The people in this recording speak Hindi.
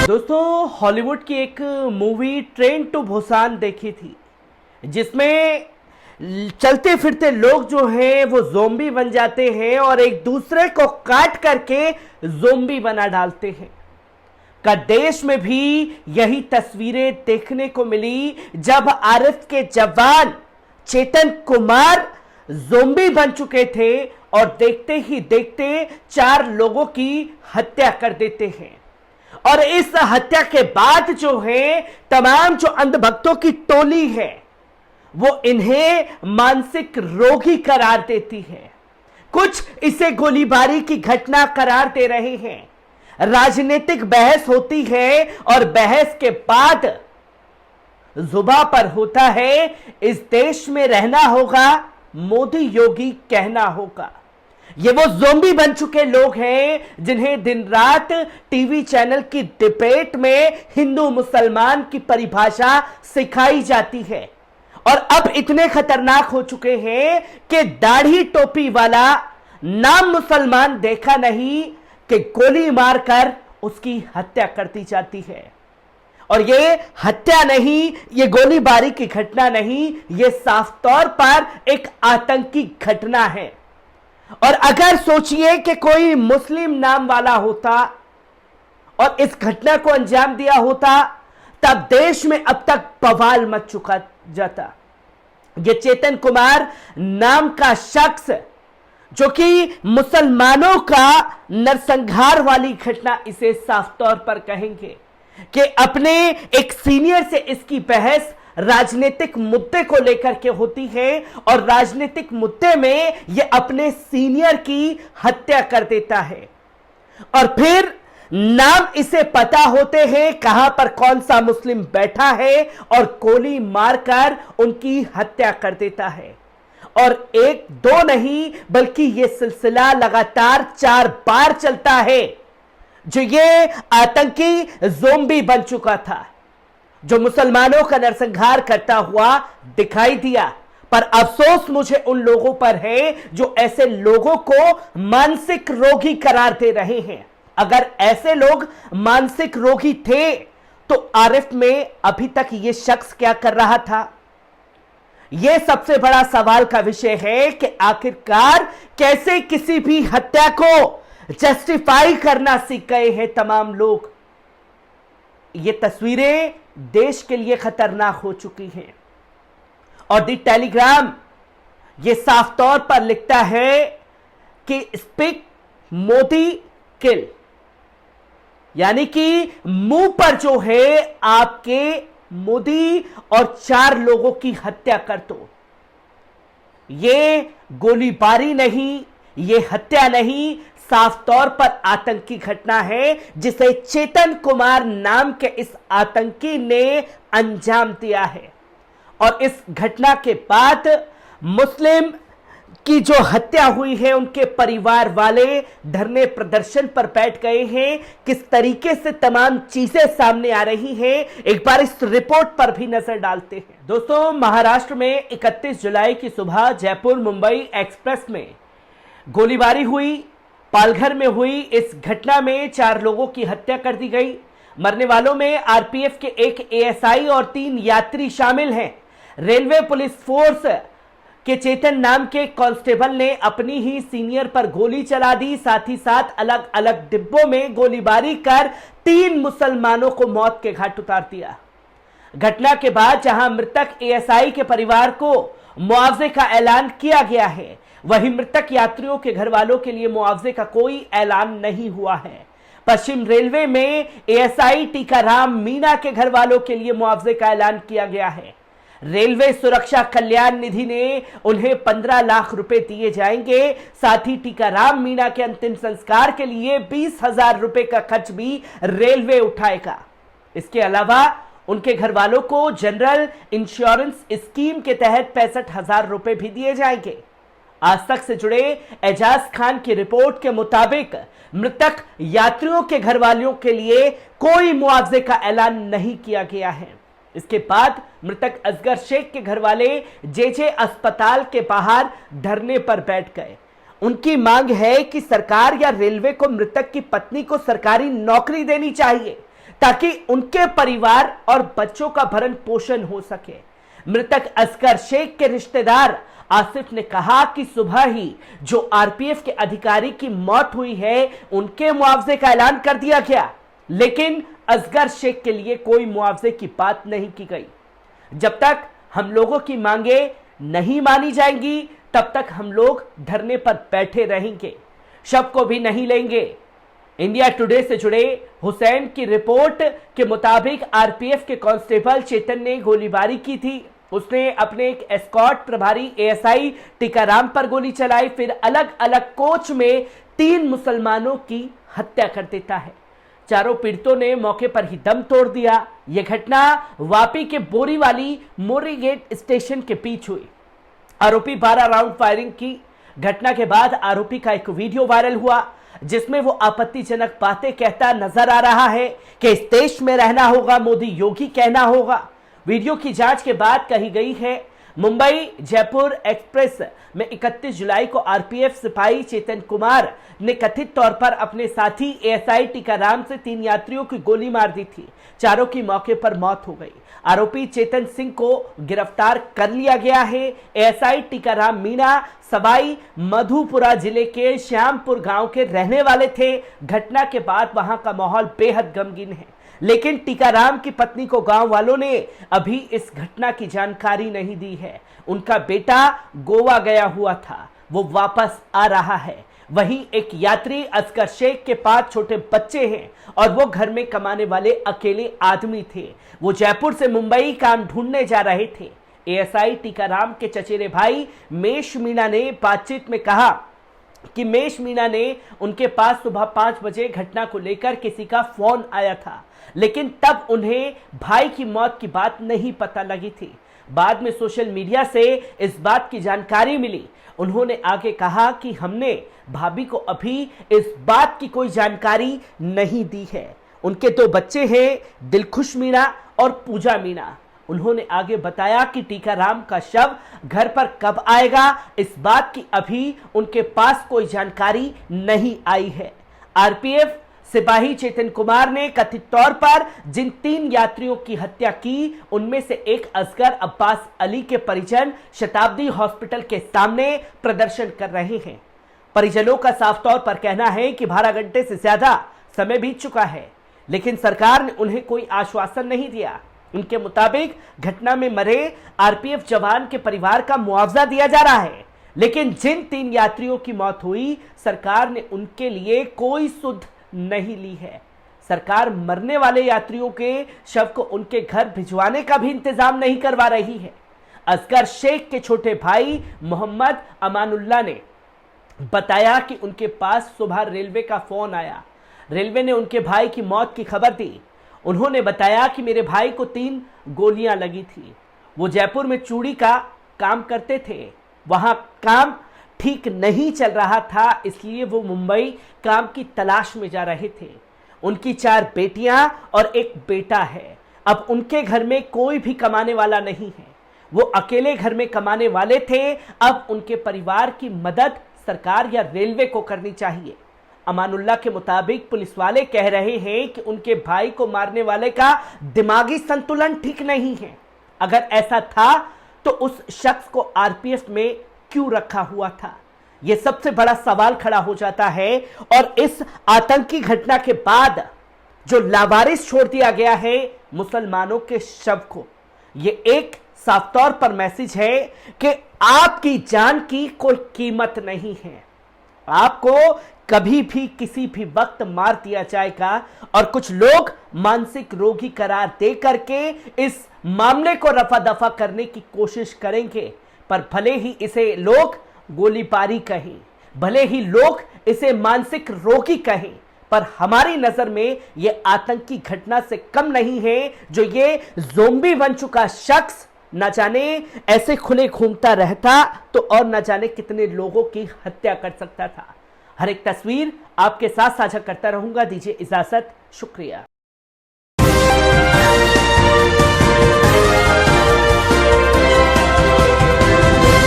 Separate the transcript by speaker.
Speaker 1: दोस्तों, हॉलीवुड की एक मूवी ट्रेन टू बुसान देखी थी, जिसमें चलते फिरते लोग जो हैं वो ज़ोंबी बन जाते हैं और एक दूसरे को काट करके ज़ोंबी बना डालते हैं। का देश में भी यही तस्वीरें देखने को मिली जब आरएफ के जवान चेतन कुमार ज़ोंबी बन चुके थे और देखते ही देखते 4 लोगों की हत्या कर देते हैं। और इस हत्या के बाद जो है तमाम जो अंधभक्तों की टोली है वो इन्हें मानसिक रोगी करार देती है। कुछ इसे गोलीबारी की घटना करार दे रहे हैं। राजनीतिक बहस होती है और बहस के बाद जुबान पर होता है, इस देश में रहना होगा, मोदी योगी कहना होगा। ये वो ज़ोंबी बन चुके लोग हैं जिन्हें दिन रात टीवी चैनल की डिबेट में हिंदू मुसलमान की परिभाषा सिखाई जाती है और अब इतने खतरनाक हो चुके हैं कि दाढ़ी टोपी वाला नाम मुसलमान देखा नहीं कि गोली मारकर उसकी हत्या कर दी जाती है। और ये हत्या नहीं, ये गोलीबारी की घटना नहीं, ये साफ तौर पर एक आतंकी घटना है। और अगर सोचिए कि कोई मुस्लिम नाम वाला होता और इस घटना को अंजाम दिया होता, तब देश में अब तक बवाल मच चुका जाता। ये चेतन कुमार नाम का शख्स जो कि मुसलमानों का नरसंहार वाली घटना इसे साफ तौर पर कहेंगे कि अपने एक सीनियर से इसकी बहस राजनीतिक मुद्दे को लेकर के होती है और राजनीतिक मुद्दे में यह अपने सीनियर की हत्या कर देता है और फिर नाम इसे पता होते हैं कहां पर कौन सा मुस्लिम बैठा है और गोली मारकर उनकी हत्या कर देता है। और 1-2 नहीं बल्कि यह सिलसिला लगातार 4 बार चलता है जो ये आतंकी ज़ोंबी बन चुका था, जो मुसलमानों का नरसंहार करता हुआ दिखाई दिया। पर अफसोस मुझे उन लोगों पर है जो ऐसे लोगों को मानसिक रोगी करार दे रहे हैं। अगर ऐसे लोग मानसिक रोगी थे तो आरएफ में अभी तक यह शख्स क्या कर रहा था? यह सबसे बड़ा सवाल का विषय है कि आखिरकार कैसे किसी भी हत्या को जस्टिफाई करना सीख गए हैं तमाम लोग। ये तस्वीरें देश के लिए खतरनाक हो चुकी हैं और द टेलीग्राम ये साफ तौर पर लिखता है कि स्पीक मोदी किल, यानी कि मुंह पर जो है आपके मोदी और 4 लोगों की हत्या कर दो। ये गोलीबारी नहीं, ये हत्या नहीं, साफ तौर पर आतंकी घटना है जिसे चेतन कुमार नाम के इस आतंकी ने अंजाम दिया है। और इस घटना के बाद मुस्लिम की जो हत्या हुई है उनके परिवार वाले धरने प्रदर्शन पर बैठ गए हैं। किस तरीके से तमाम चीजें सामने आ रही हैं, एक बार इस रिपोर्ट पर भी नजर डालते हैं। दोस्तों, महाराष्ट्र में 31 जुलाई की सुबह जयपुर मुंबई एक्सप्रेस में गोलीबारी हुई। पालघर में हुई इस घटना में 4 लोगों की हत्या कर दी गई। मरने वालों में आरपीएफ के एक एएसआई और 3 यात्री शामिल हैं। रेलवे पुलिस फोर्स के चेतन नाम के कांस्टेबल ने अपनी ही सीनियर पर गोली चला दी। साथ ही साथ अलग अलग डिब्बों में गोलीबारी कर 3 मुसलमानों को मौत के घाट उतार दिया। घटना के बाद जहां मृतक एएसआई के परिवार को मुआवजे का ऐलान किया गया है, वहीं मृतक यात्रियों के घर वालों के लिए मुआवजे का कोई ऐलान नहीं हुआ है। पश्चिम रेलवे में एएसआई टीकाराम मीणा के घर वालों के लिए मुआवजे का ऐलान किया गया है। रेलवे सुरक्षा कल्याण निधि ने उन्हें 15 लाख रुपए दिए जाएंगे। साथ ही टीकाराम मीणा के अंतिम संस्कार के लिए 20,000 रुपए का खर्च भी रेलवे उठाएगा। इसके अलावा उनके घर वालों को जनरल इंश्योरेंस स्कीम के तहत 65,000 रुपए भी दिए जाएंगे। आज तक से जुड़े एजाज खान की रिपोर्ट के मुताबिक मृतक यात्रियों के घर वालों के लिए कोई मुआवजे का ऐलान नहीं किया गया है। इसके बाद मृतक असगर शेख के घर वाले जेजे अस्पताल के बाहर धरने पर बैठ गए। उनकी मांग है कि सरकार या रेलवे को मृतक की पत्नी को सरकारी नौकरी देनी चाहिए ताकि उनके परिवार और बच्चों का भरण पोषण हो सके। मृतक असगर शेख के रिश्तेदार आसिफ ने कहा कि सुबह ही जो आरपीएफ के अधिकारी की मौत हुई है उनके मुआवजे का ऐलान कर दिया गया, लेकिन असगर शेख के लिए कोई मुआवजे की बात नहीं की गई। जब तक हम लोगों की मांगे नहीं मानी जाएंगी तब तक हम लोग धरने पर बैठे रहेंगे, शव को भी नहीं लेंगे। इंडिया टुडे से जुड़े हुसैन की रिपोर्ट के मुताबिक आरपीएफ के कांस्टेबल चेतन ने गोलीबारी की थी। उसने अपने एक एस्कॉर्ट प्रभारी एएसआई टीकाराम पर गोली चलाई, फिर अलग अलग कोच में 3 मुसलमानों की हत्या कर देता है। चारों पीड़ितों ने मौके पर ही दम तोड़ दिया। यह घटना वापी के बोरीवाली मोरी गेट स्टेशन के बीच हुई। आरोपी 12 राउंड फायरिंग की घटना के बाद आरोपी का एक वीडियो वायरल हुआ जिसमें वो आपत्तिजनक बातें कहता नजर आ रहा है कि इस देश में रहना होगा, मोदी योगी कहना होगा। वीडियो की जांच के बाद कही गई है मुंबई जयपुर एक्सप्रेस में 31 जुलाई को आरपीएफ सिपाही चेतन कुमार ने कथित तौर पर अपने साथी एएसआई टीकाराम से 3 यात्रियों की गोली मार दी थी। चारों की मौके पर मौत हो गई। आरोपी चेतन सिंह को गिरफ्तार कर लिया गया है। एएसआई टीकाराम मीणा सवाई मधुपुरा जिले के श्यामपुर गांव के रहने वाले थे। घटना के बाद वहां का माहौल बेहद गमगीन है, लेकिन टीकाराम की पत्नी को गांव वालों ने अभी इस घटना की जानकारी नहीं दी है। उनका बेटा गोवा गया हुआ था, वो वापस आ रहा है। वहीं एक यात्री असगर शेख के पास छोटे बच्चे हैं और वो घर में कमाने वाले अकेले आदमी थे। वो जयपुर से मुंबई काम ढूंढने जा रहे थे। एएसआई टीकाराम के चचेरे भाई मेष मीणा ने बातचीत में कहा कि मेष मीणा ने उनके पास सुबह 5 बजे घटना को लेकर किसी का फोन आया था, लेकिन तब उन्हें भाई की मौत की बात नहीं पता लगी थी। बाद में सोशल मीडिया से इस बात की जानकारी मिली। उन्होंने आगे कहा कि हमने भाभी को अभी इस बात की कोई जानकारी नहीं दी है। उनके 2 बच्चे हैं, दिलखुश मीणा और पूजा मीणा। उन्होंने आगे बताया कि टीकाराम का शव घर पर कब आएगा इस बात की अभी उनके पास कोई जानकारी नहीं आई है। आरपीएफ सिपाही चेतन कुमार ने कथित तौर पर जिन 3 यात्रियों की हत्या की उनमें से एक असगर अब्बास अली के परिजन शताब्दी हॉस्पिटल के सामने प्रदर्शन कर रहे हैं। परिजनों का साफ तौर पर कहना है कि 12 घंटे से ज्यादा समय बीत चुका है, लेकिन सरकार ने उन्हें कोई आश्वासन नहीं दिया। उनके मुताबिक घटना में मरे आरपीएफ जवान के परिवार का मुआवजा दिया जा रहा है, लेकिन जिन 3 यात्रियों की मौत हुई सरकार ने उनके लिए कोई सुध नहीं ली है। सरकार मरने वाले यात्रियों के शव को उनके घर भिजवाने का भी इंतजाम नहीं करवा रही है। असगर शेख के छोटे भाई मोहम्मद अमानुल्लाह ने बताया कि उनके पास सुबह रेलवे का फोन आया। रेलवे ने उनके भाई की मौत की खबर दी। उन्होंने बताया कि मेरे भाई को 3 गोलियां लगी थी। वो जयपुर में चूड़ी का काम करते थे, वहां काम ठीक नहीं चल रहा था, इसलिए वो मुंबई काम की तलाश में जा रहे थे। उनकी 4 बेटियां और 1 बेटा है। अब उनके घर में कोई भी कमाने वाला नहीं है, वो अकेले घर में कमाने वाले थे। अब उनके परिवार की मदद सरकार या रेलवे को करनी चाहिए। अमानुल्लाह के मुताबिक पुलिस वाले कह रहे हैं कि उनके भाई को मारने वाले का दिमागी संतुलन ठीक नहीं है। अगर ऐसा था तो उस शख्स को आरपीएफ में क्यों रखा हुआ था? यह सबसे बड़ा सवाल खड़ा हो जाता है। और इस आतंकी घटना के बाद जो लावारिस छोड़ दिया गया है मुसलमानों के शव को, यह एक साफ तौर पर मैसेज है कि आपकी जान की कोई कीमत नहीं है। आपको कभी भी किसी भी वक्त मार दिया जाएगा और कुछ लोग मानसिक रोगी करार दे करके इस मामले को रफा दफा करने की कोशिश करेंगे। पर भले ही इसे लोग गोलीबारी कहें, भले ही लोग इसे मानसिक रोगी कहें, पर हमारी नजर में यह आतंकी घटना से कम नहीं है। जो ये ज़ोंबी बन चुका शख्स न जाने ऐसे खुले घूमता रहता तो और न जाने कितने लोगों की हत्या कर सकता था। हर एक तस्वीर आपके साथ साझा करता रहूंगा। दीजिए इजाजत, शुक्रिया।